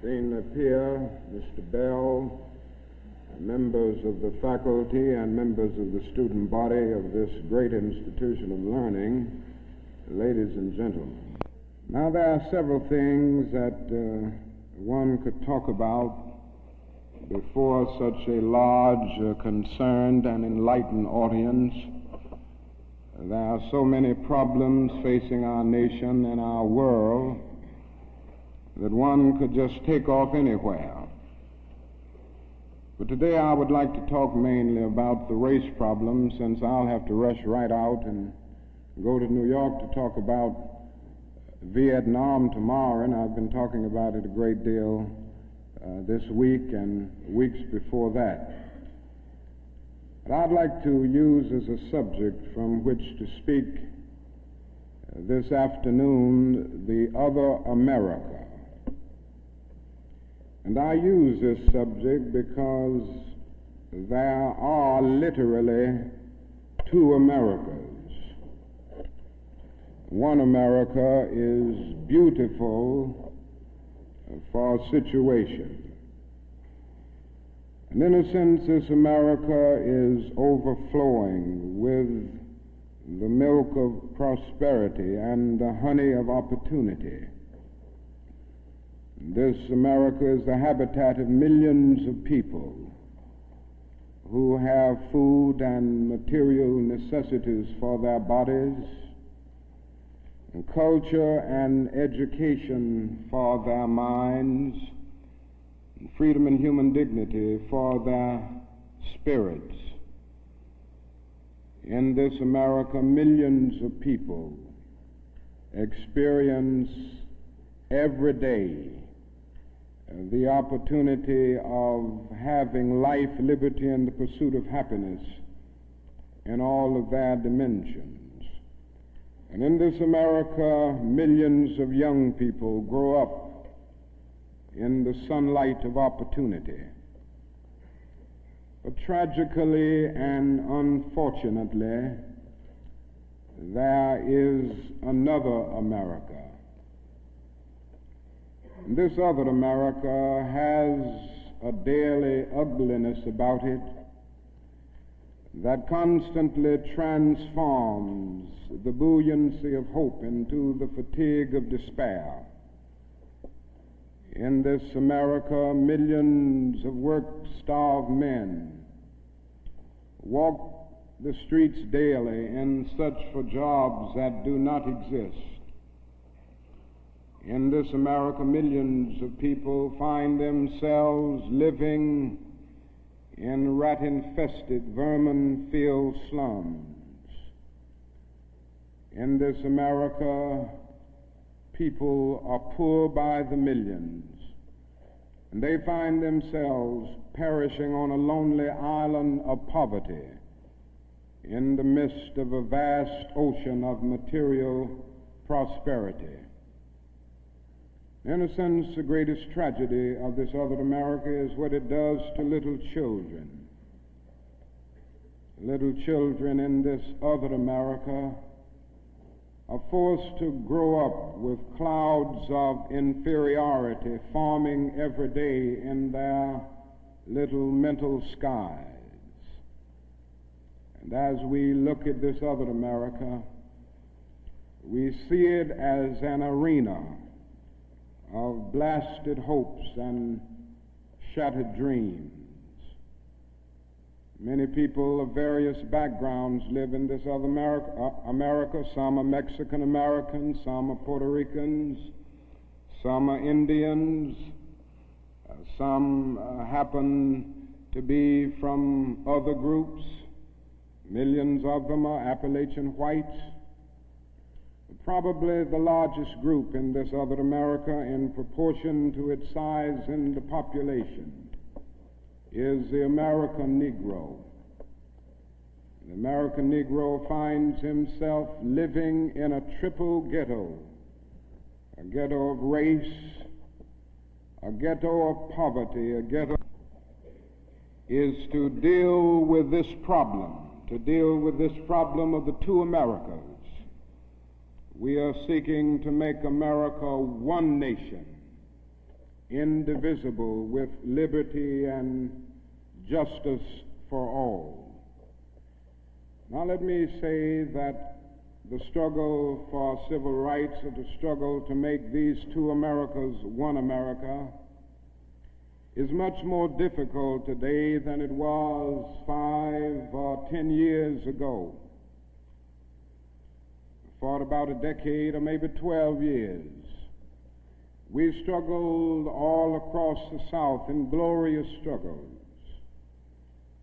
esteemed peer, Mr. Bell, members of the faculty and members of the student body of this great institution of learning, ladies and gentlemen. Now, there are several things that one could talk about before such a large, concerned, and enlightened audience. There are so many problems facing our nation and our world that one could just take off anywhere. But today I would like to talk mainly about the race problem, since I'll have to rush right out and go to New York to talk about Vietnam tomorrow, and I've been talking about it a great deal this week and weeks before that. But I'd like to use as a subject from which to speak this afternoon the other America. And I use this subject because there are literally two Americas. One America is beautiful for situation. And in a sense, this America is overflowing with the milk of prosperity and the honey of opportunity. This America is the habitat of millions of people who have food and material necessities for their bodies, and culture and education for their minds, and freedom and human dignity for their spirits. In this America, millions of people experience every day the opportunity of having life, liberty, and the pursuit of happiness in all of their dimensions. And in this America, millions of young people grow up in the sunlight of opportunity. But tragically and unfortunately, there is another America. This other America has a daily ugliness about it that constantly transforms the buoyancy of hope into the fatigue of despair. In this America, millions of work-starved men walk the streets daily in search for jobs that do not exist. In this America, millions of people find themselves living in rat-infested, vermin-filled slums. In this America, people are poor by the millions, and they find themselves perishing on a lonely island of poverty in the midst of a vast ocean of material prosperity. In a sense, the greatest tragedy of this other America is what it does to little children. Little children in this other America are forced to grow up with clouds of inferiority forming every day in their little mental skies. And as we look at this other America, we see it as an arena of blasted hopes and shattered dreams. Many people of various backgrounds live in this other America. Some are Mexican Americans, some are Puerto Ricans, some are Indians, some happen to be from other groups. Millions of them are Appalachian whites. Probably the largest group in this other America, in proportion to its size in the population, is the American Negro. The American Negro finds himself living in a triple ghetto, a ghetto of race, a ghetto of poverty, a ghetto is to deal with this problem of the two Americas. We are seeking to make America one nation, indivisible, with liberty and justice for all. Now let me say that the struggle for civil rights, or the struggle to make these two Americas one America, is much more difficult today than it was 5 or 10 years ago. For about a decade or maybe 12 years, we struggled all across the South in glorious struggles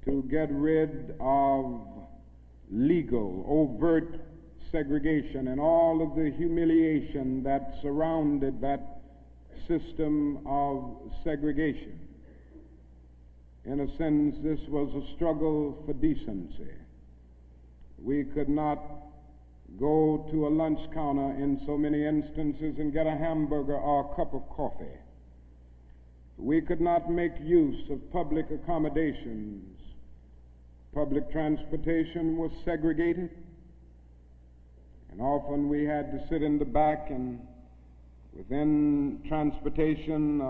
to get rid of legal, overt segregation and all of the humiliation that surrounded that system of segregation. In a sense, this was a struggle for decency. We could not go to a lunch counter in so many instances and get a hamburger or a cup of coffee. We could not make use of public accommodations. Public transportation was segregated, and often we had to sit in the back, and within transportation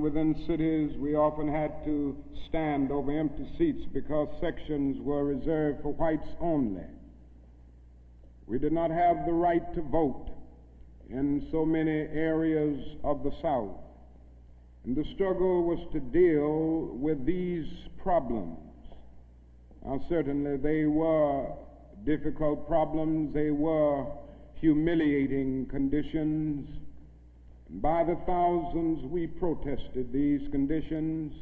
within cities, we often had to stand over empty seats because sections were reserved for whites only. We did not have the right to vote in so many areas of the South. And the struggle was to deal with these problems. Now, certainly they were difficult problems. They were humiliating conditions. By the thousands, we protested these conditions.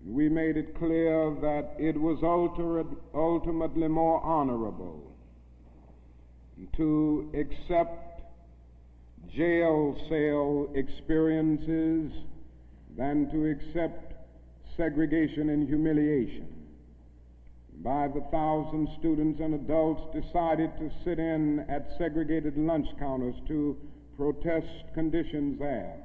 We made it clear that it was ultimately more honorable to accept jail cell experiences than to accept segregation and humiliation. By the thousand, students and adults decided to sit in at segregated lunch counters to protest conditions there.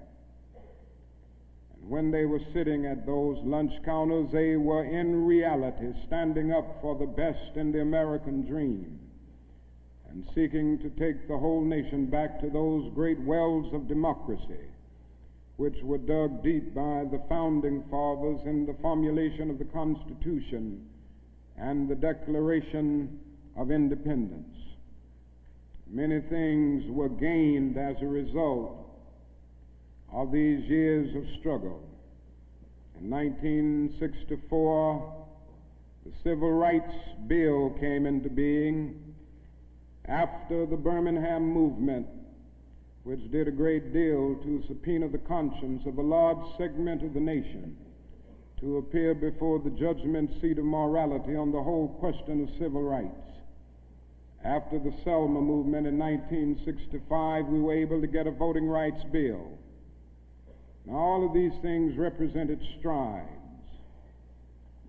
And when they were sitting at those lunch counters, they were in reality standing up for the best in the American dream and seeking to take the whole nation back to those great wells of democracy which were dug deep by the founding fathers in the formulation of the Constitution and the Declaration of Independence. Many things were gained as a result of these years of struggle. In 1964, the Civil Rights Bill came into being after the Birmingham movement, which did a great deal to subpoena the conscience of a large segment of the nation to appear before the judgment seat of morality on the whole question of civil rights. After the Selma movement in 1965, we were able to get a voting rights bill. Now, all of these things represented strides,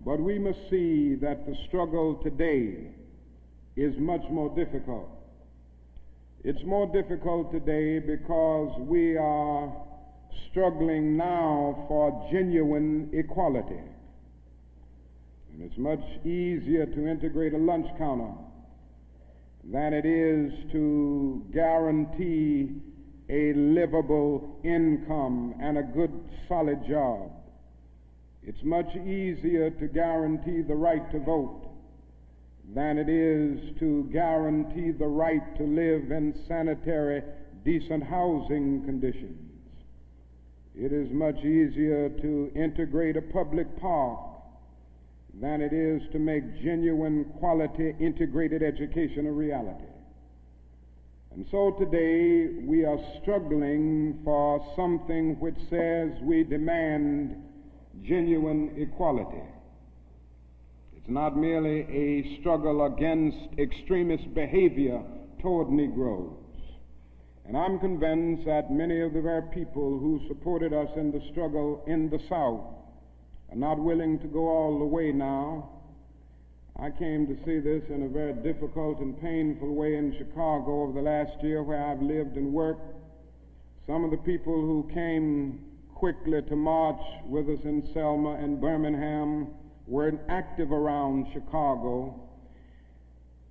but we must see that the struggle today is much more difficult. It's more difficult today because we are struggling now for genuine equality. And it's much easier to integrate a lunch counter than it is to guarantee a livable income and a good, solid job. It's much easier to guarantee the right to vote than it is to guarantee the right to live in sanitary, decent housing conditions. It is much easier to integrate a public park than it is to make genuine, quality, integrated education a reality. And so today we are struggling for something which says we demand genuine equality. It's not merely a struggle against extremist behavior toward Negroes. And I'm convinced that many of the very people who supported us in the struggle in the South are not willing to go all the way now. I came to see this in a very difficult and painful way in Chicago over the last year, where I've lived and worked. Some of the people who came quickly to march with us in Selma and Birmingham were active around Chicago.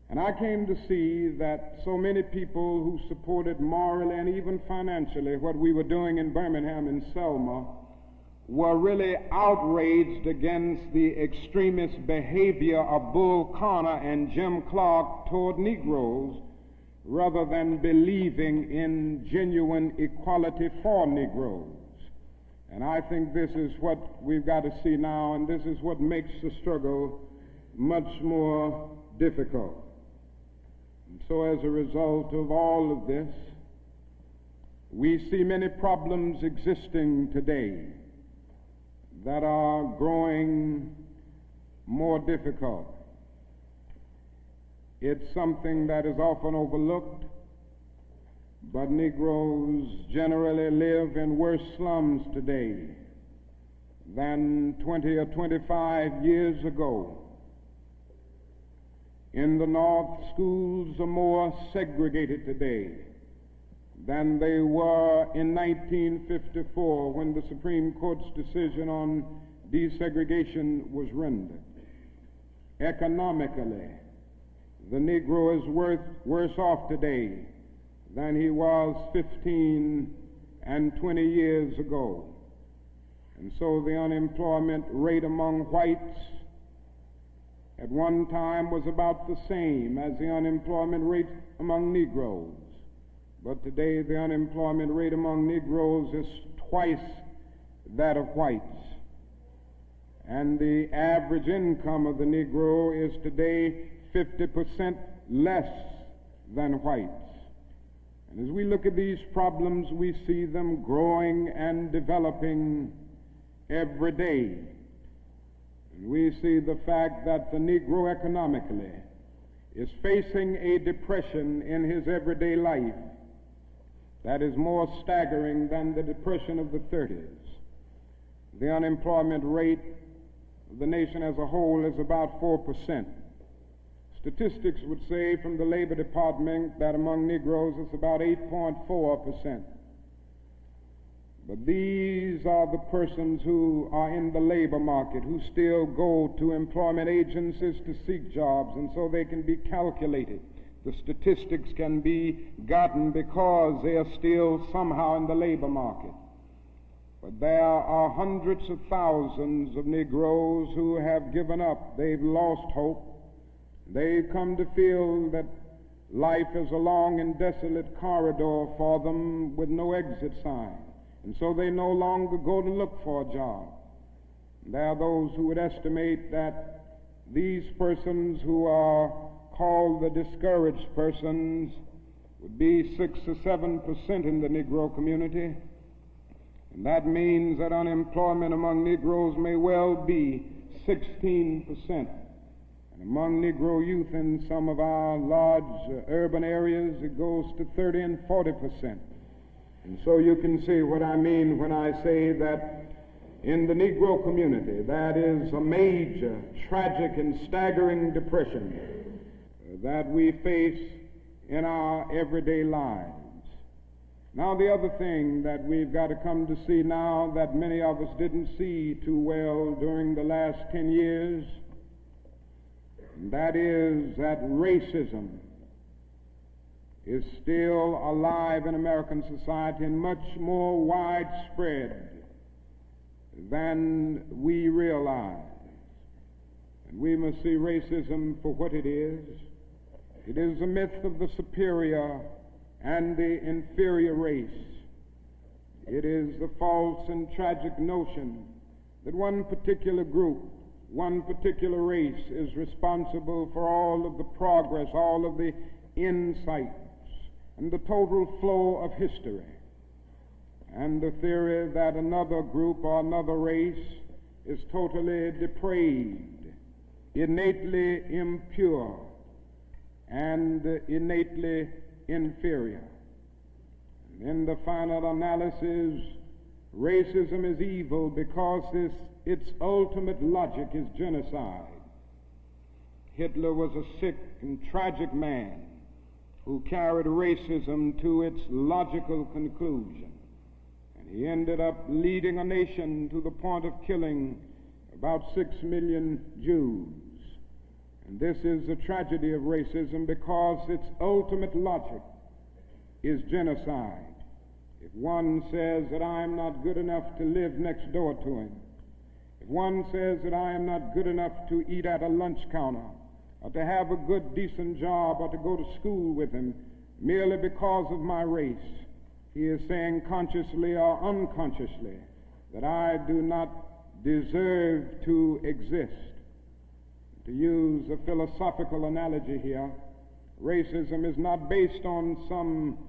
And I came to see that so many people who supported morally and even financially what we were doing in Birmingham and Selma were really outraged against the extremist behavior of Bull Connor and Jim Clark toward Negroes, rather than believing in genuine equality for Negroes. And I think this is what we've got to see now, and this is what makes the struggle much more difficult. And so as a result of all of this, we see many problems existing today that are growing more difficult. It's something that is often overlooked, but Negroes generally live in worse slums today than 20 or 25 years ago. In the North, schools are more segregated today than they were in 1954 when the Supreme Court's decision on desegregation was rendered. Economically, the Negro is worse off today than he was 15 and 20 years ago. And so the unemployment rate among whites at one time was about the same as the unemployment rate among Negroes. But today the unemployment rate among Negroes is twice that of whites. And the average income of the Negro is today 50% less than whites. And as we look at these problems, we see them growing and developing every day. And we see the fact that the Negro economically is facing a depression in his everyday life that is more staggering than the depression of the 30s. The unemployment rate of the nation as a whole is about 4%. Statistics would say from the Labor Department that among Negroes it's about 8.4%. But these are the persons who are in the labor market, who still go to employment agencies to seek jobs, and so they can be calculated. The statistics can be gotten because they are still somehow in the labor market. But there are hundreds of thousands of Negroes who have given up. They've lost hope. They've come to feel that life is a long and desolate corridor for them with no exit sign. And so they no longer go to look for a job. There are those who would estimate that these persons who are called the discouraged persons would be 6 or 7% in the Negro community. And that means that unemployment among Negroes may well be 16%. And among Negro youth in some of our large urban areas, it goes to 30 and 40%. And so you can see what I mean when I say that in the Negro community, that is a major, tragic, and staggering depression that we face in our everyday lives. Now, the other thing that we've got to come to see now that many of us didn't see too well during the last 10 years, that is that racism is still alive in American society and much more widespread than we realize. And we must see racism for what it is. It is the myth of the superior and the inferior race. It is the false and tragic notion that one particular group, one particular race is responsible for all of the progress, all of the insights, and the total flow of history. And the theory that another group or another race is totally depraved, innately impure, and innately inferior. And in the final analysis, racism is evil because its ultimate logic is genocide. Hitler was a sick and tragic man who carried racism to its logical conclusion. And he ended up leading a nation to the point of killing about 6 million Jews. And this is the tragedy of racism, because its ultimate logic is genocide. If one says that I am not good enough to live next door to him, if one says that I am not good enough to eat at a lunch counter, or to have a good, decent job, or to go to school with him, merely because of my race, he is saying consciously or unconsciously that I do not deserve to exist. To use a philosophical analogy here, racism is not based on some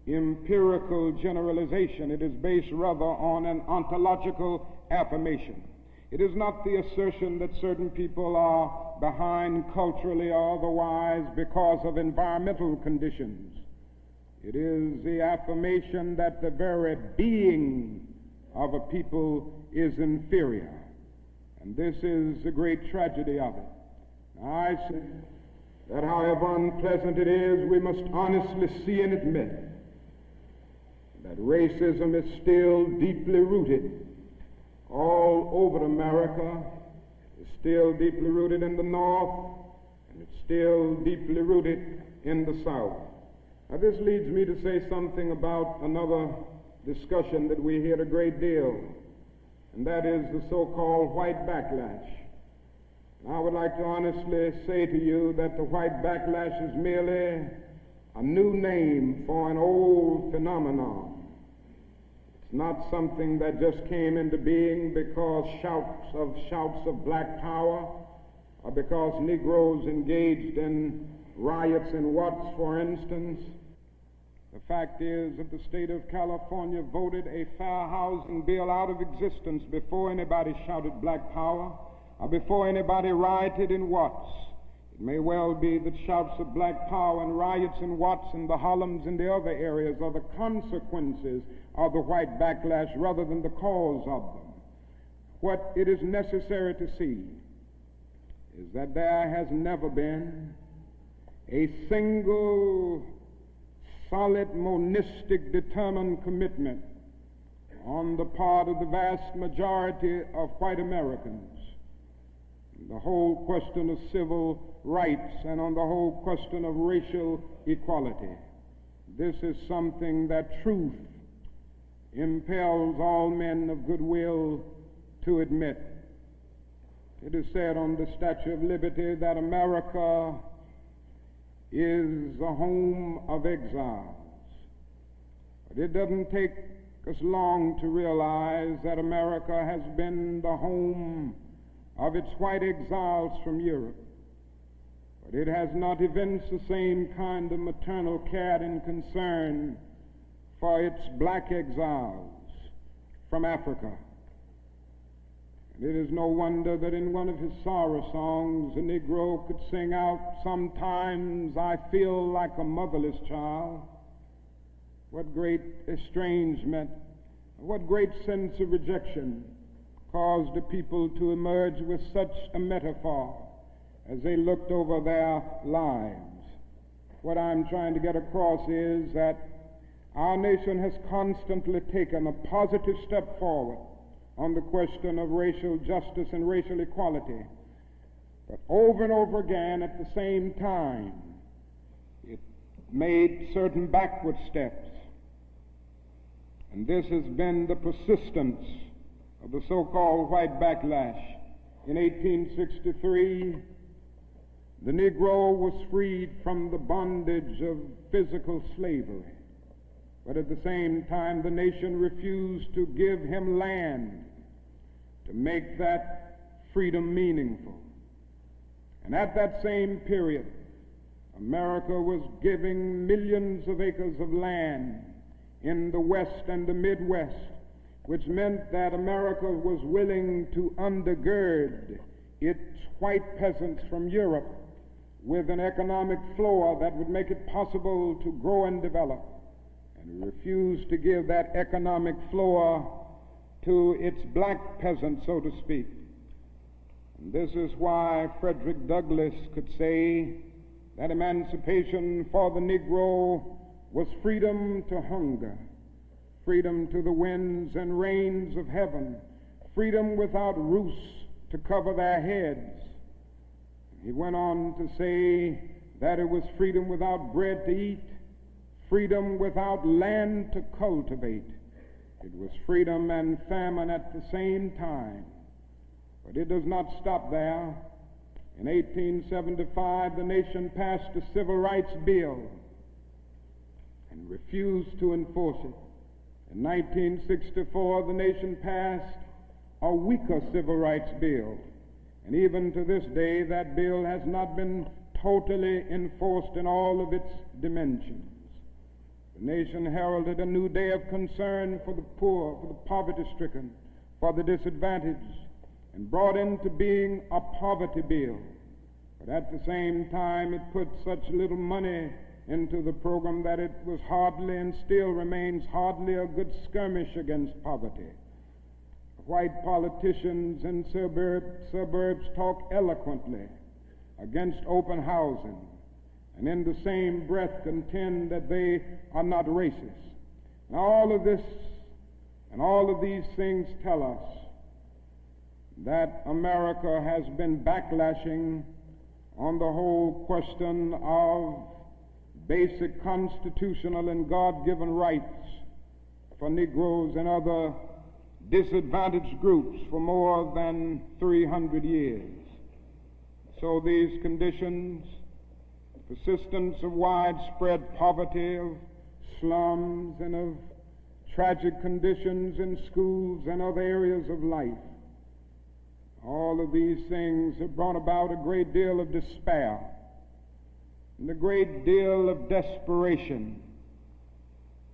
empirical generalization. It is based rather on an ontological affirmation. It is not the assertion that certain people are behind culturally or otherwise because of environmental conditions. It is the affirmation that the very being of a people is inferior. And this is the great tragedy of it. I say that however unpleasant it is, we must honestly see and admit that racism is still deeply rooted all over America. It's still deeply rooted in the North, and it's still deeply rooted in the South. Now, this leads me to say something about another discussion that we hear a great deal, and that is the so-called white backlash. And I would like to honestly say to you that the white backlash is merely a new name for an old phenomenon. It's not something that just came into being because shouts of black power, or because Negroes engaged in riots in Watts, for instance. The fact is that the state of California voted a fair housing bill out of existence before anybody shouted black power, or before anybody rioted in Watts. It may well be that shouts of black power and riots in Watts and the Harlems and the other areas are the consequences of the white backlash rather than the cause of them. What it is necessary to see is that there has never been a single solid, monistic, determined commitment on the part of the vast majority of white Americans, the whole question of civil rights and on the whole question of racial equality. This is something that truth impels all men of goodwill to admit. It is said on the Statue of Liberty that America is the home of exiles. But it doesn't take us long to realize that America has been the home of its white exiles from Europe. But it has not evinced the same kind of maternal care and concern for its black exiles from Africa. And it is no wonder that in one of his sorrow songs, a Negro could sing out, "Sometimes I feel like a motherless child." What great estrangement, what great sense of rejection caused the people to emerge with such a metaphor as they looked over their lives. What I'm trying to get across is that our nation has constantly taken a positive step forward on the question of racial justice and racial equality. But over and over again, at the same time, it made certain backward steps. And this has been the persistence of the so-called white backlash. In 1863, the Negro was freed from the bondage of physical slavery. But at the same time, the nation refused to give him land to make that freedom meaningful. And at that same period, America was giving millions of acres of land in the West and the Midwest, which meant that America was willing to undergird its white peasants from Europe with an economic floor that would make it possible to grow and develop. And refused to give that economic floor to its black peasants, so to speak. And this is why Frederick Douglass could say that emancipation for the Negro was freedom to hunger, freedom to the winds and rains of heaven, freedom without roofs to cover their heads, He went on to say that it was freedom without bread to eat, freedom without land to cultivate. It was freedom and famine at the same time. But it does not stop there. In 1875, the nation passed a civil rights bill and refused to enforce it. In 1964, the nation passed a weaker civil rights bill. And even to this day, that bill has not been totally enforced in all of its dimensions. The nation heralded a new day of concern for the poor, for the poverty-stricken, for the disadvantaged, and brought into being a poverty bill. But at the same time, it put such little money into the program that it was hardly, and still remains hardly, a good skirmish against poverty. White politicians in suburbs talk eloquently against open housing, and in the same breath contend that they are not racist. And all of this and all of these things tell us that America has been backlashing on the whole question of basic constitutional and God-given rights for Negroes and other disadvantaged groups for more than 300 years. So these conditions, persistence of widespread poverty, of slums, and of tragic conditions in schools and other areas of life, all of these things have brought about a great deal of despair and a great deal of desperation,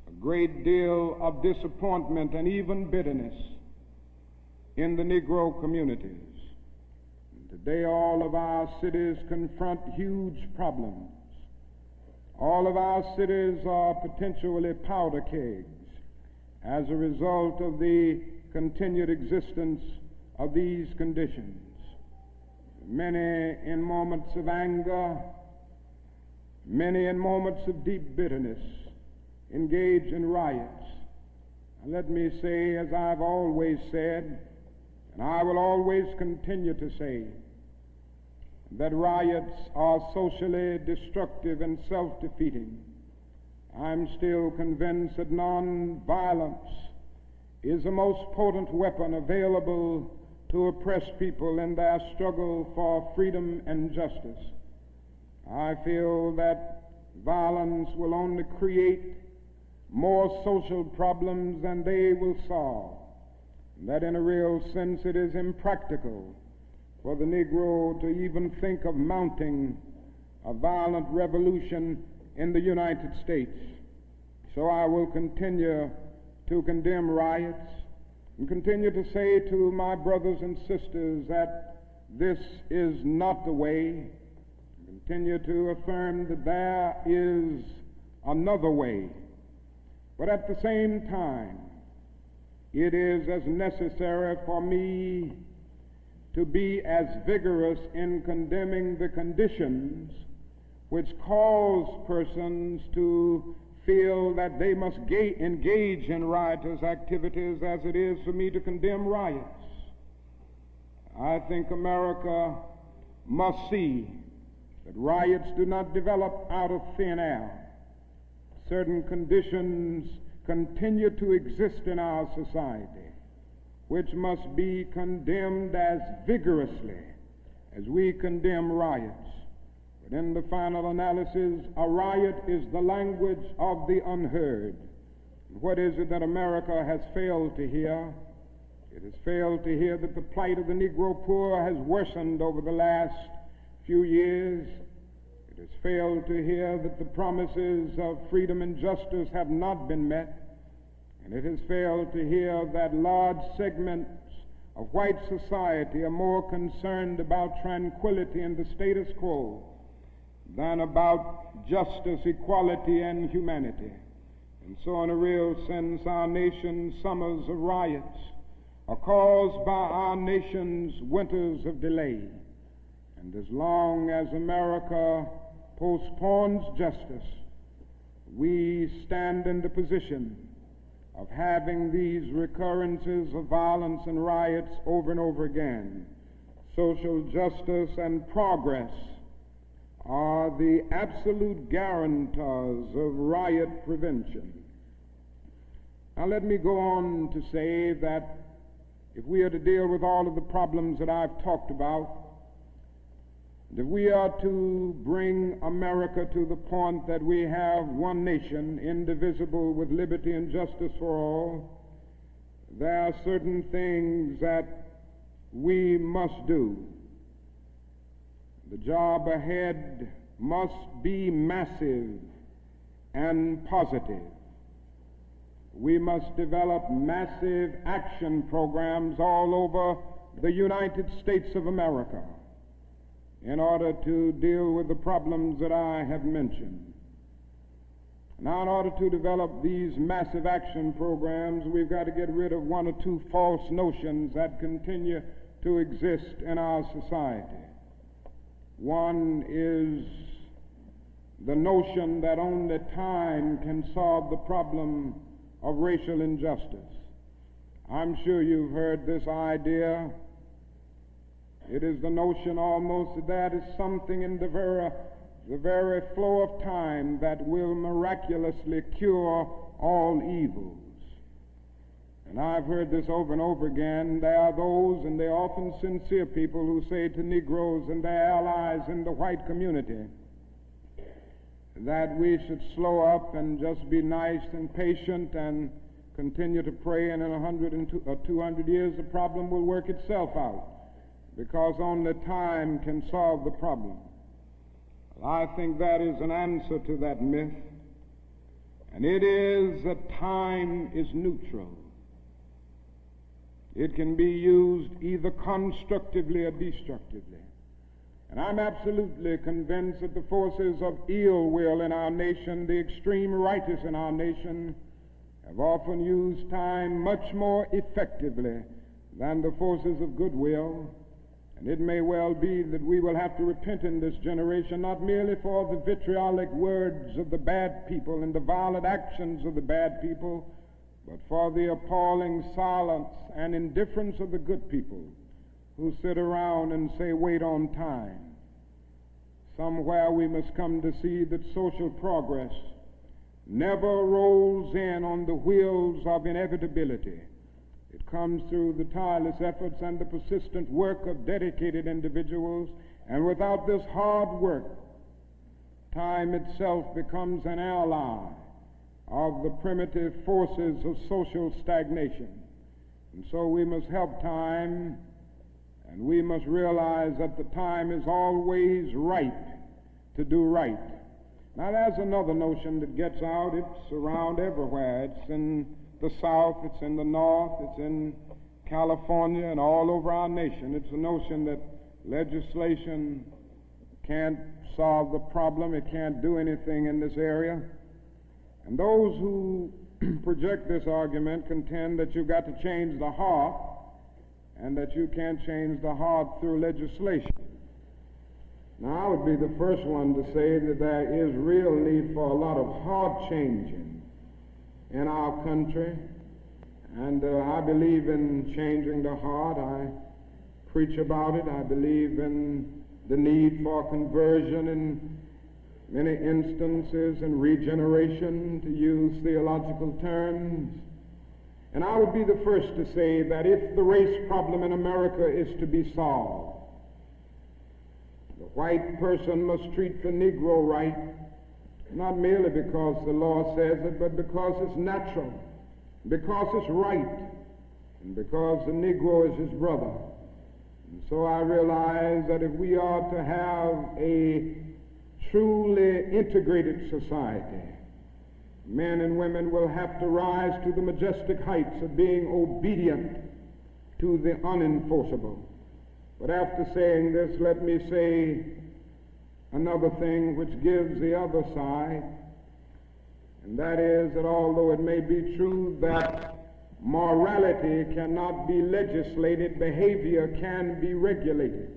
a great deal of disappointment and even bitterness in the Negro communities. And today all of our cities confront huge problems. All of our cities are potentially powder kegs as a result of the continued existence of these conditions. Many in moments of anger, many in moments of deep bitterness, engage in riots. And let me say, as I've always said, and I will always continue to say, that riots are socially destructive and self-defeating. I'm still convinced that nonviolence is the most potent weapon available to oppress people in their struggle for freedom and justice. I feel that violence will only create more social problems than they will solve, and that in a real sense it is impractical for the Negro to even think of mounting a violent revolution in the United States. So I will continue to condemn riots and continue to say to my brothers and sisters that this is not the way. Continue to affirm that there is another way. But at the same time, it is as necessary for me to be as vigorous in condemning the conditions which cause persons to feel that they must engage in riotous activities as it is for me to condemn riots. I think America must see that riots do not develop out of thin air. Certain conditions continue to exist in our society, which must be condemned as vigorously as we condemn riots. But in the final analysis, a riot is the language of the unheard. And what is it that America has failed to hear? It has failed to hear that the plight of the Negro poor has worsened over the last few years. It has failed to hear that the promises of freedom and justice have not been met. And it has failed to hear that large segments of white society are more concerned about tranquility and the status quo than about justice, equality, and humanity. And so in a real sense, our nation's summers of riots are caused by our nation's winters of delay. And as long as America postpones justice, we stand in the position of having these recurrences of violence and riots over and over again. social justice, and progress are the absolute guarantors of riot prevention. Now let me go on to say that if we are to deal with all of the problems that I've talked about, if we are to bring America to the point that we have one nation, indivisible, with liberty and justice for all, there are certain things that we must do. The job ahead must be massive and positive. We must develop massive action programs all over the United States of America in order to deal with the problems that I have mentioned. Now, in order to develop these massive action programs, we've got to get rid of one or two false notions that continue to exist in our society. One is the notion that only time can solve the problem of racial injustice. I'm sure you've heard this idea. It is the notion almost that is something in the very flow of time that will miraculously cure all evils. And I've heard this over and over again. There are those, and they're often sincere people, who say to Negroes and their allies in the white community that we should slow up and just be nice and patient and continue to pray, and in 100 or 200 years the problem will work itself out, because only time can solve the problem. I think that is an answer to that myth, and it is that time is neutral. It can be used either constructively or destructively. And I'm absolutely convinced that the forces of ill will in our nation, the extreme rightists in our nation, have often used time much more effectively than the forces of goodwill. And it may well be that we will have to repent in this generation, not merely for the vitriolic words of the bad people and the violent actions of the bad people, but for the appalling silence and indifference of the good people who sit around and say, wait on time. Somewhere we must come to see that social progress never rolls in on the wheels of inevitability. It comes through the tireless efforts and the persistent work of dedicated individuals, and without this hard work, time itself becomes an ally of the primitive forces of social stagnation. And so we must help time, and we must realize that the time is always right to do right. Now, there's another notion that gets out. It's around everywhere. It's in the South, it's in the North, it's in California, and all over our nation. It's the notion that legislation can't solve the problem. It can't do anything in this area. And those who project this argument contend that you've got to change the heart, and that you can't change the heart through legislation. Now, I would be the first one to say that there is real need for a lot of heart changing in our country, and I believe in changing the heart. I preach about it. I believe in the need for conversion in many instances, and regeneration, to use theological terms. And I would be the first to say that if the race problem in America is to be solved, the white person must treat the Negro right, not merely because the law says it, but because it's natural, because it's right, and because the Negro is his brother. And so I realize that if we are to have a truly integrated society, men and women will have to rise to the majestic heights of being obedient to the unenforceable. But after saying this, let me say another thing which gives the other side, and that is that although it may be true that morality cannot be legislated, behavior can be regulated.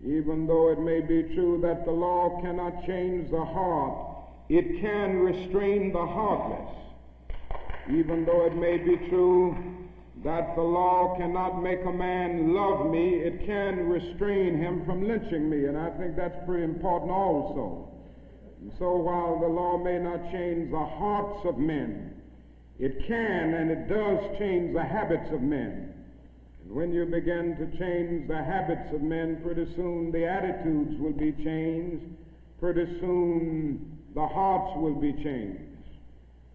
Even though it may be true that the law cannot change the heart, it can restrain the heartless. Even though it may be true that the law cannot make a man love me, it can restrain him from lynching me, and I think that's pretty important also. And so while the law may not change the hearts of men, it can and it does change the habits of men. And when you begin to change the habits of men, pretty soon the attitudes will be changed. Pretty soon the hearts will be changed.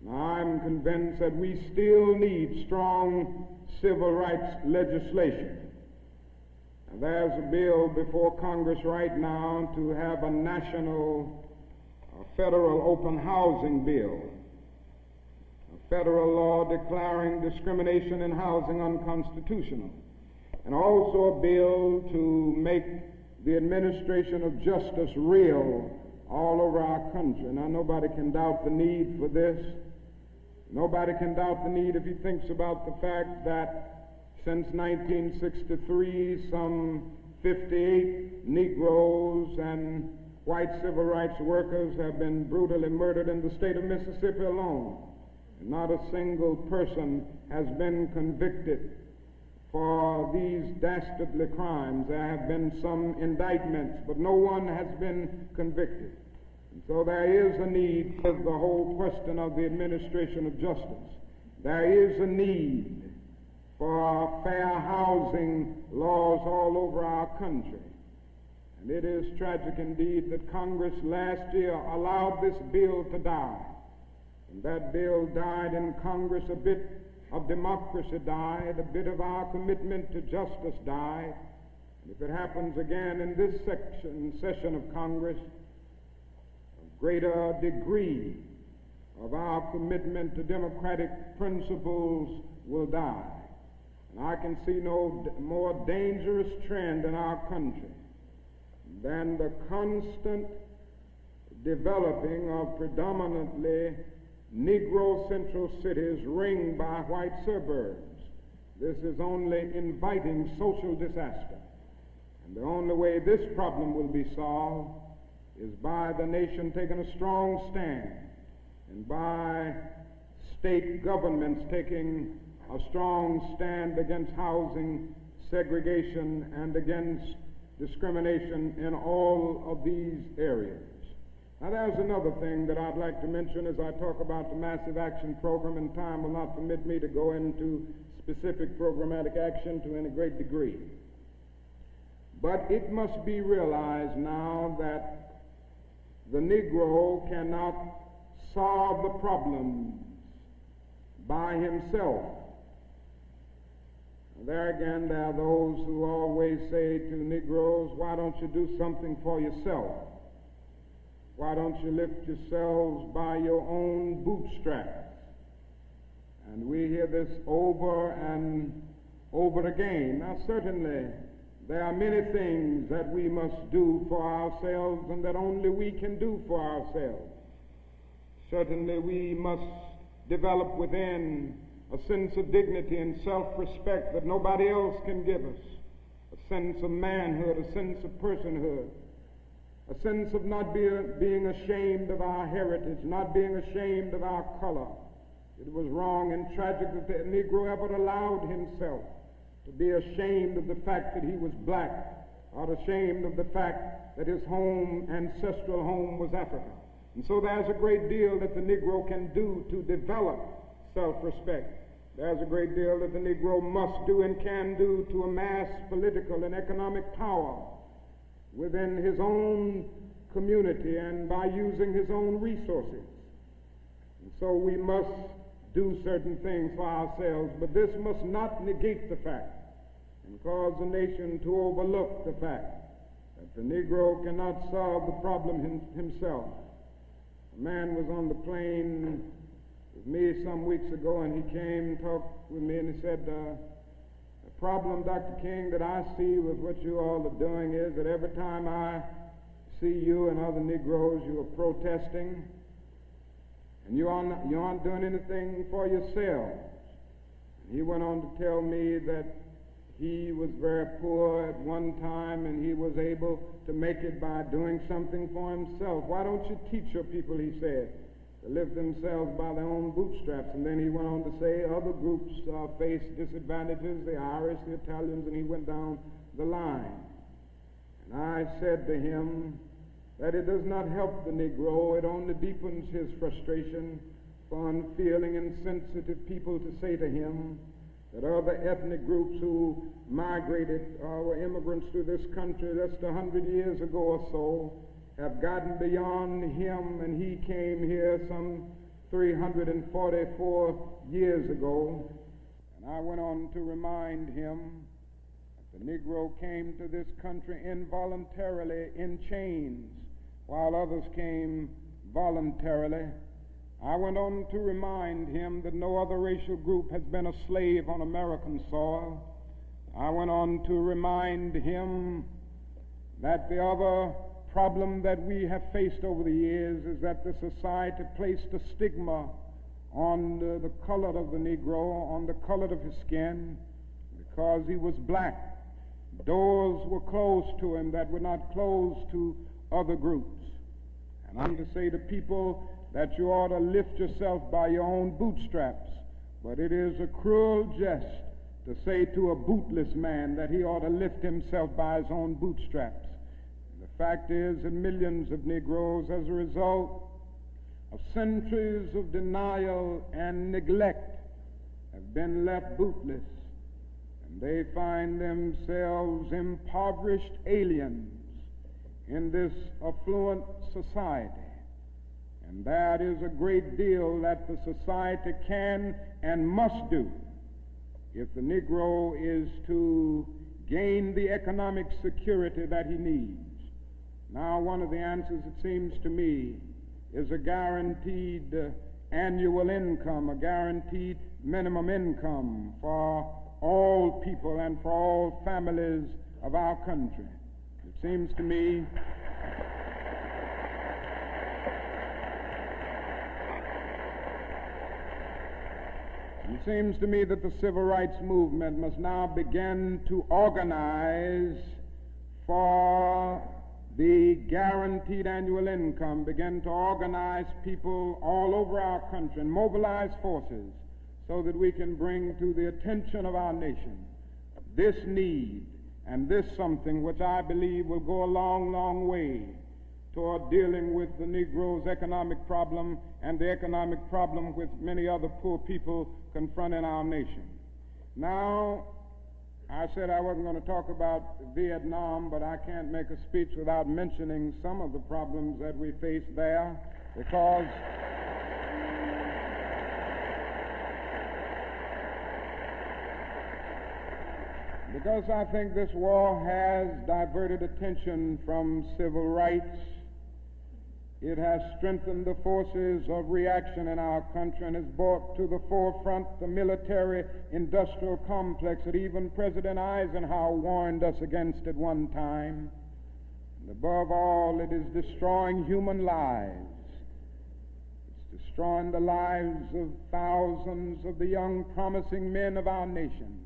Now, I'm convinced that we still need strong civil rights legislation. Now, there's a bill before Congress right now to have a national federal open housing bill, a federal law declaring discrimination in housing unconstitutional, and also a bill to make the administration of justice real all over our country. Now, nobody can doubt the need for this. Nobody can doubt the need if he thinks about the fact that since 1963, some 58 Negroes and white civil rights workers have been brutally murdered in the state of Mississippi alone. And not a single person has been convicted for these dastardly crimes. There have been some indictments, but no one has been convicted. And so there is a need for the whole question of the administration of justice. There is a need for fair housing laws all over our country. And it is tragic indeed that Congress last year allowed this bill to die. And that bill died in Congress. A bit of democracy died, a bit of our commitment to justice died. And if it happens again in this session of Congress, a greater degree of our commitment to democratic principles will die. And I can see no more dangerous trend in our country than the constant developing of predominantly Negro central cities ringed by white suburbs. This is only inviting social disaster. And the only way this problem will be solved is by the nation taking a strong stand and by state governments taking a strong stand against housing segregation and against discrimination in all of these areas. Now, there's another thing that I'd like to mention as I talk about the Massive Action Program, and time will not permit me to go into specific programmatic action to any great degree. But it must be realized now that the Negro cannot solve the problems by himself. There again, there are those who always say to Negroes, why don't you do something for yourself? Why don't you lift yourselves by your own bootstraps? And we hear this over and over again. Now, certainly, there are many things that we must do for ourselves and that only we can do for ourselves. Certainly, we must develop within a sense of dignity and self-respect that nobody else can give us, a sense of manhood, a sense of personhood, a sense of not being ashamed of our heritage, not being ashamed of our color. It was wrong and tragic that the Negro ever allowed himself to be ashamed of the fact that he was black, or ashamed of the fact that his home, ancestral home, was Africa. And so there's a great deal that the Negro can do to develop self-respect. There's a great deal that the Negro must do and can do to amass political and economic power within his own community and by using his own resources. And so we must do certain things for ourselves, but this must not negate the fact and cause the nation to overlook the fact that the Negro cannot solve the problem himself. A man was on the plane with me some weeks ago, and he came and talked with me, and he said, the problem, Dr. King, that I see with what you all are doing is that every time I see you and other Negroes, you are protesting, and you aren't doing anything for yourselves. And he went on to tell me that he was very poor at one time, and he was able to make it by doing something for himself. Why don't you teach your people, he said, to lift themselves by their own bootstraps. And then he went on to say other groups face disadvantages, the Irish, the Italians, and he went down the line. And I said to him that it does not help the Negro, it only deepens his frustration for unfeeling and sensitive people to say to him that other ethnic groups who migrated or were immigrants to this country just 100 years ago or so have gotten beyond him, and he came here some 344 years ago. And I went on to remind him that the Negro came to this country involuntarily in chains, while others came voluntarily. I went on to remind him that no other racial group has been a slave on American soil. I went on to remind him that the other problem that we have faced over the years is that the society placed a stigma on the color of the Negro, on the color of his skin, because he was black. Doors were closed to him that were not closed to other groups. And I'm to say to people that you ought to lift yourself by your own bootstraps, but it is a cruel jest to say to a bootless man that he ought to lift himself by his own bootstraps. The fact is that millions of Negroes, as a result of centuries of denial and neglect, have been left bootless, and they find themselves impoverished aliens in this affluent society. And that is a great deal that the society can and must do if the Negro is to gain the economic security that he needs. Now, one of the answers, it seems to me, is a guaranteed annual income, a guaranteed minimum income for all people and for all families of our country. It seems to me that the civil rights movement must now begin to organize for the guaranteed annual income, begin to organize people all over our country and mobilize forces so that we can bring to the attention of our nation this need and this something which I believe will go a long, long way toward dealing with the Negro's economic problem and the economic problem which many other poor people confront in our nation. Now, I said I wasn't going to talk about Vietnam, but I can't make a speech without mentioning some of the problems that we face there, because I think this war has diverted attention from civil rights. It has strengthened the forces of reaction in our country and has brought to the forefront the military-industrial complex that even President Eisenhower warned us against at one time. And above all, it is destroying human lives. It's destroying the lives of thousands of the young, promising men of our nation,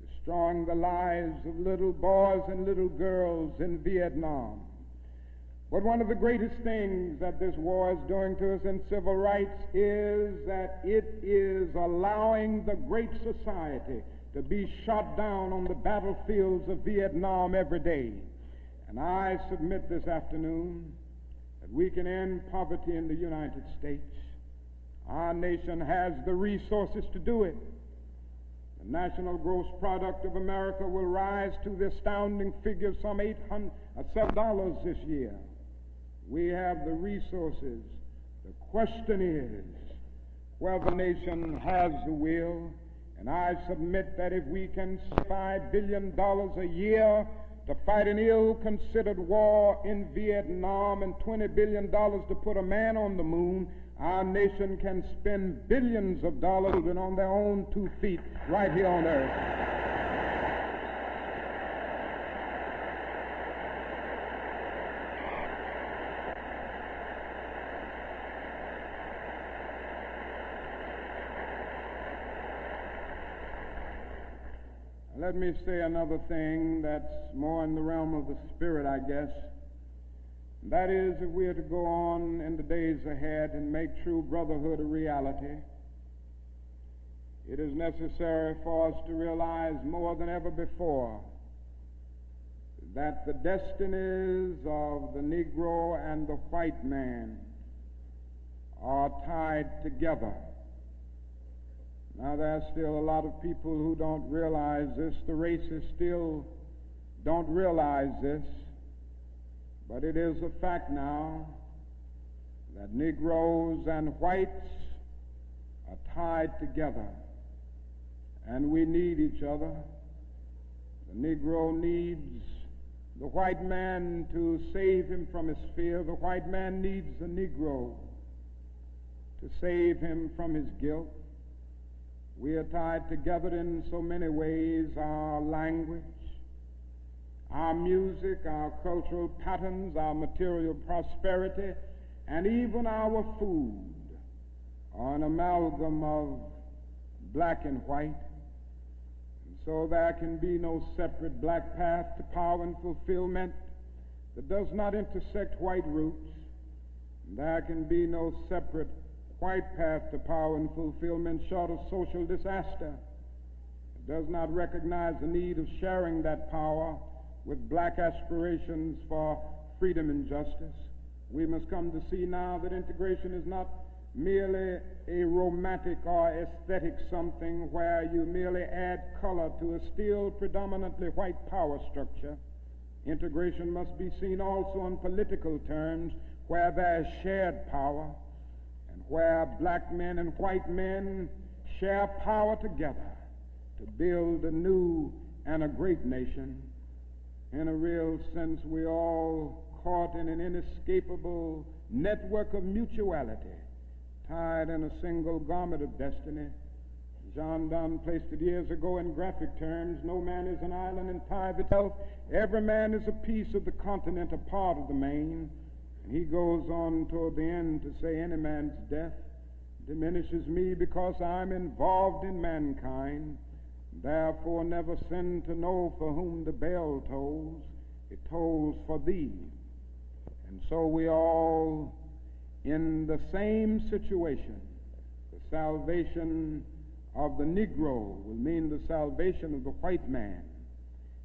destroying the lives of little boys and little girls in Vietnam. But one of the greatest things that this war is doing to us in civil rights is that it is allowing the great society to be shot down on the battlefields of Vietnam every day. And I submit this afternoon that we can end poverty in the United States. Our nation has the resources to do it. The national gross product of America will rise to the astounding figure of some $7 this year. We have the resources. The question is whether the nation has the will. And I submit that if we can spend $5 billion a year to fight an ill-considered war in Vietnam and $20 billion to put a man on the moon, our nation can spend billions of dollars on their own 2 feet right here on earth. Let me say another thing that's more in the realm of the spirit, I guess. That is, if we are to go on in the days ahead and make true brotherhood a reality, it is necessary for us to realize more than ever before that the destinies of the Negro and the white man are tied together. Now, there are still a lot of people who don't realize this. The racists still don't realize this. But it is a fact now that Negroes and whites are tied together, and we need each other. The Negro needs the white man to save him from his fear. The white man needs the Negro to save him from his guilt. We are tied together in so many ways: our language, our music, our cultural patterns, our material prosperity, and even our food are an amalgam of black and white. And so there can be no separate black path to power and fulfillment that does not intersect white roots. And there can be no separate white path to power and fulfillment short of social disaster. It does not recognize the need of sharing that power with black aspirations for freedom and justice. We must come to see now that integration is not merely a romantic or aesthetic something where you merely add color to a still predominantly white power structure. Integration must be seen also in political terms, where there is shared power and where black men and white men share power together to build a new and a great nation. In a real sense, we're all caught in an inescapable network of mutuality, tied in a single garment of destiny. John Donne placed it years ago in graphic terms: no man is an island entire itself. Every man is a piece of the continent, a part of the main. And he goes on toward the end to say, any man's death diminishes me because I'm involved in mankind. Therefore never sin to know for whom the bell tolls. It tolls for thee. And so we all in the same situation. The salvation of the Negro will mean the salvation of the white man,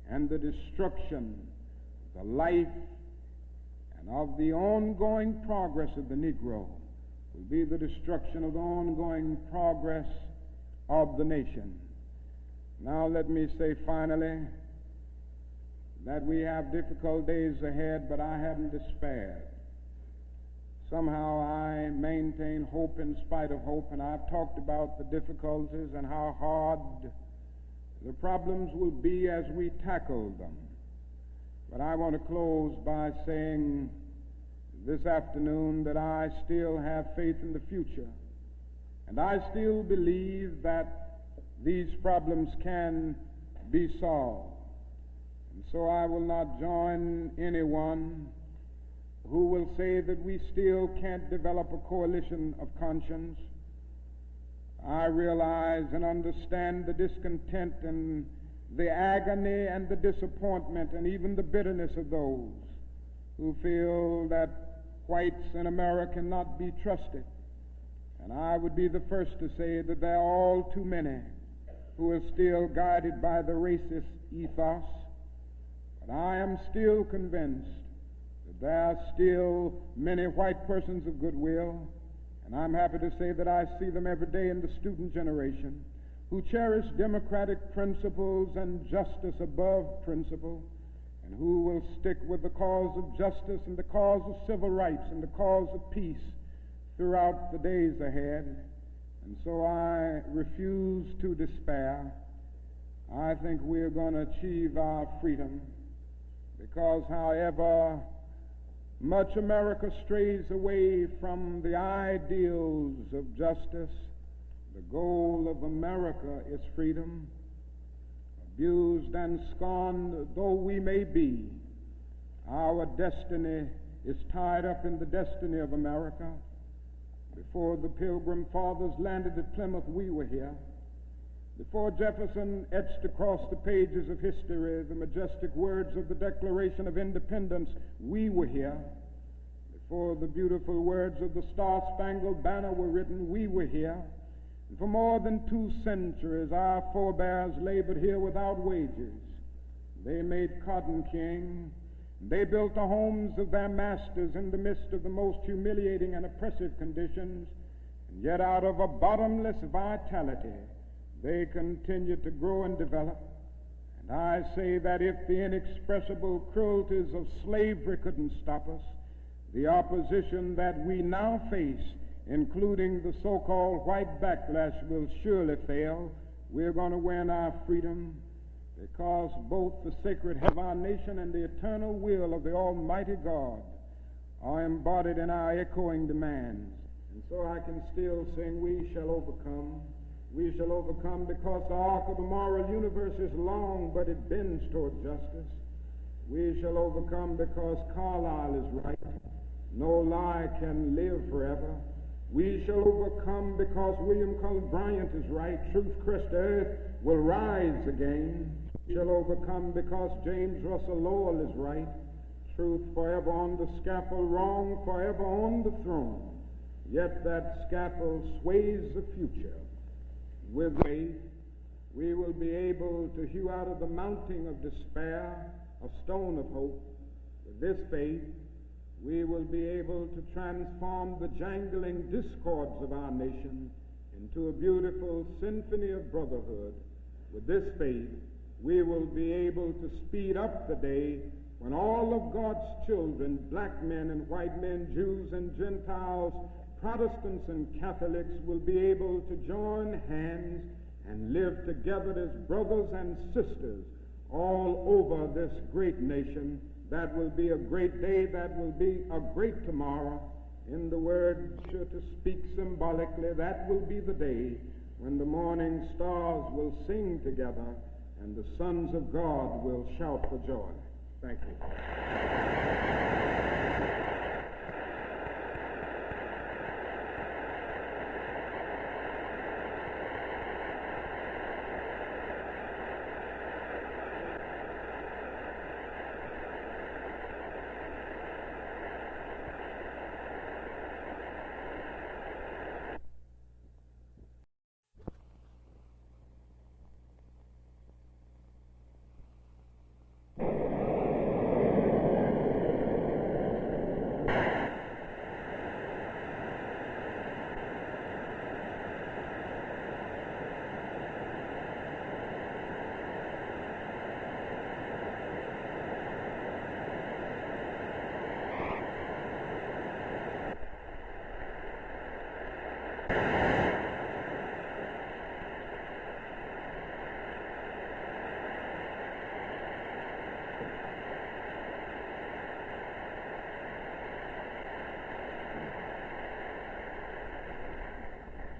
and the destruction of the life and of the ongoing progress of the Negro will be the destruction of the ongoing progress of the nation. Now let me say finally that we have difficult days ahead, but I haven't despaired. Somehow I maintain hope in spite of hope, and I've talked about the difficulties and how hard the problems will be as we tackle them. But I want to close by saying this afternoon that I still have faith in the future, and I still believe that these problems can be solved. And so I will not join anyone who will say that we still can't develop a coalition of conscience. I realize and understand the discontent and the agony and the disappointment and even the bitterness of those who feel that whites in America cannot be trusted. And I would be the first to say that there are all too many who are still guided by the racist ethos. But I am still convinced that there are still many white persons of goodwill, and I'm happy to say that I see them every day in the student generation, who cherish democratic principles and justice above principle, and who will stick with the cause of justice and the cause of civil rights and the cause of peace throughout the days ahead. And so I refuse to despair. I think we're going to achieve our freedom, because however much America strays away from the ideals of justice, the goal of America is freedom. Abused and scorned though we may be, our destiny is tied up in the destiny of America. Before the Pilgrim Fathers landed at Plymouth, we were here. Before Jefferson etched across the pages of history the majestic words of the Declaration of Independence, we were here. before the beautiful words of the Star-Spangled Banner were written, we were here. And for more than 2 centuries, our forebears labored here without wages. They made cotton king. They built the homes of their masters in the midst of the most humiliating and oppressive conditions. And yet out of a bottomless vitality, they continued to grow and develop. And I say that if the inexpressible cruelties of slavery couldn't stop us, the opposition that we now face, including the so-called white backlash, will surely fail. We're going to win our freedom because both the sacred head of our nation and the eternal will of the Almighty God are embodied in our echoing demands. And so I can still sing, we shall overcome. We shall overcome because the arc of the moral universe is long, but it bends toward justice. We shall overcome because Carlyle is right. No lie can live forever. We shall overcome because William Cullen Bryant is right. Truth crushed earth will rise again. We shall overcome because James Russell Lowell is right. Truth forever on the scaffold, wrong forever on the throne. Yet that scaffold sways the future. With faith, we will be able to hew out of the mounting of despair a stone of hope. With this faith, we will be able to transform the jangling discords of our nation into a beautiful symphony of brotherhood. With this faith, we will be able to speed up the day when all of God's children, black men and white men, Jews and Gentiles, Protestants and Catholics, will be able to join hands and live together as brothers and sisters all over this great nation. That will be a great day. That will be a great tomorrow. In the word, to speak symbolically, that will be the day when the morning stars will sing together and the sons of God will shout for joy. Thank you.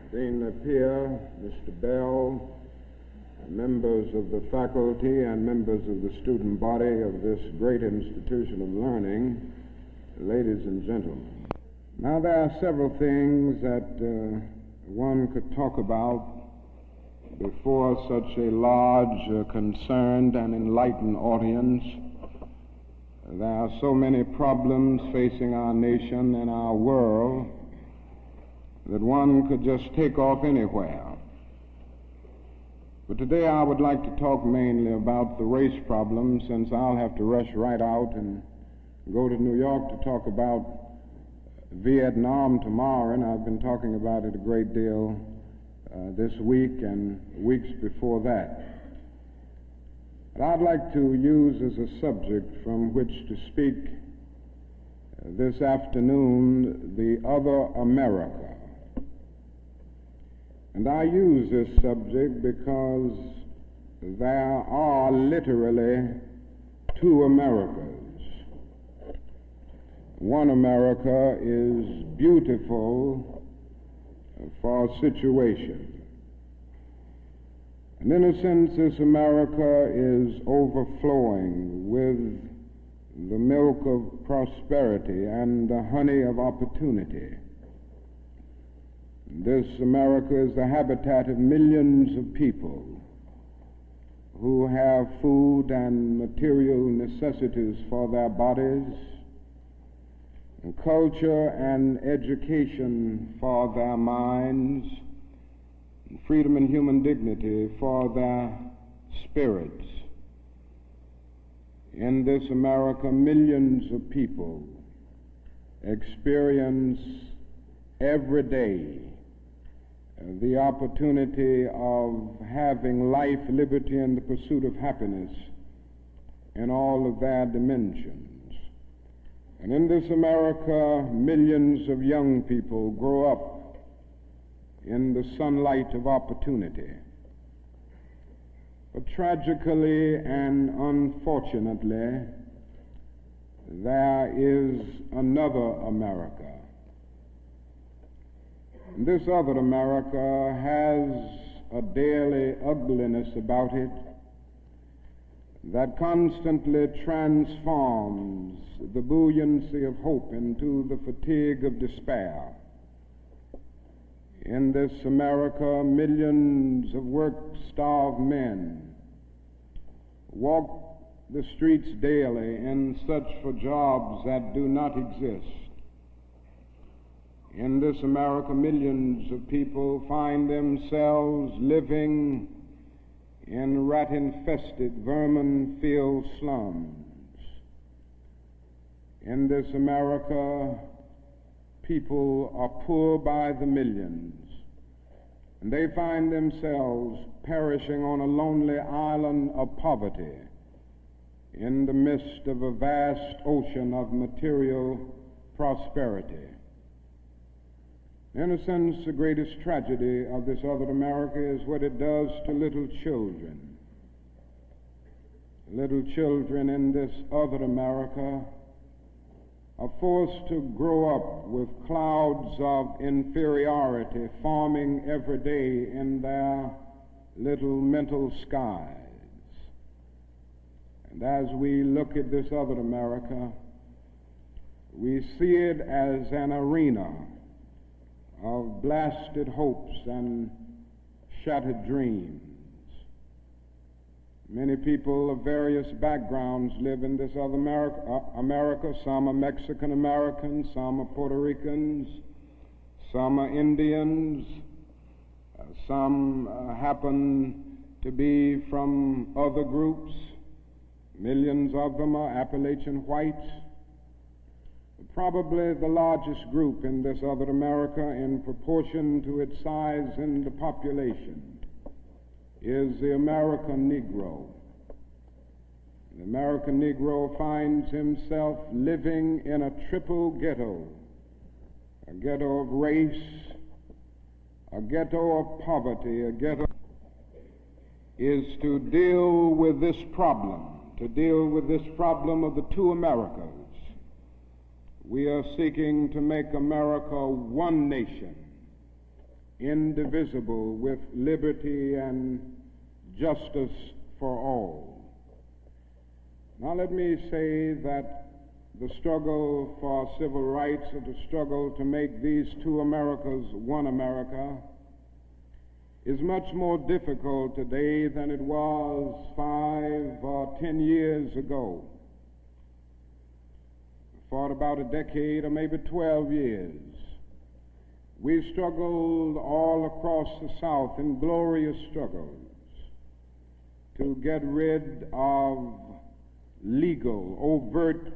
Dean Napier, Mr. Bell, members of the faculty and members of the student body of this great institution of learning, ladies and gentlemen. Now there are several things that one could talk about before such a large, concerned and enlightened audience. There are so many problems facing our nation and our world that one could just take off anywhere. But today I would like to talk mainly about the race problem, since I'll have to rush right out and go to New York to talk about Vietnam tomorrow, and I've been talking about it a great deal this week and weeks before that. But I'd like to use as a subject from which to speak this afternoon the other America. And I use this subject because there are literally two Americas. One America is beautiful for situation. And in a sense, this America is overflowing with the milk of prosperity and the honey of opportunity. This America is the habitat of millions of people who have food and material necessities for their bodies, and culture and education for their minds, and freedom and human dignity for their spirits. In this America, millions of people experience every day the opportunity of having life, liberty, and the pursuit of happiness in all of their dimensions. And in this America, millions of young people grow up in the sunlight of opportunity. But tragically and unfortunately, there is another America. And this other America has a daily ugliness about it that constantly transforms the buoyancy of hope into the fatigue of despair. In this America, millions of work-starved men walk the streets daily in search for jobs that do not exist. In this America, millions of people find themselves living in rat-infested, vermin-filled slums. In this America, people are poor by the millions, and they find themselves perishing on a lonely island of poverty in the midst of a vast ocean of material prosperity. In a sense, the greatest tragedy of this other America is what it does to little children. Little children in this other America are forced to grow up with clouds of inferiority forming every day in their little mental skies. And as we look at this other America, we see it as an arena of blasted hopes and shattered dreams. Many people of various backgrounds live in this other America. Some are Mexican Americans, some are Puerto Ricans, some are Indians, some happen to be from other groups. Millions of them are Appalachian whites. Probably the largest group in this other America in proportion to its size in the population is the American Negro. The American Negro finds himself living in a triple ghetto, a ghetto of race, a ghetto of poverty, a ghetto is to deal with this problem of the two Americas. We are seeking to make America one nation, indivisible, with liberty and justice for all. Now let me say that the struggle for civil rights, or the struggle to make these two Americas one America, is much more difficult today than it was 5 or 10 years ago. For about a decade or maybe 12 years, we struggled all across the South in glorious struggles to get rid of legal, overt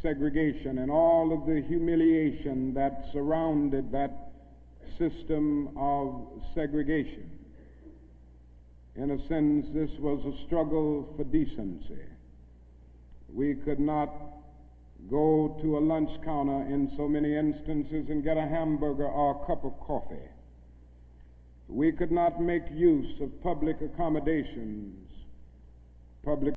segregation and all of the humiliation that surrounded that system of segregation. In a sense, this was a struggle for decency. We could not go to a lunch counter in so many instances and get a hamburger or a cup of coffee. We could not make use of public accommodations, public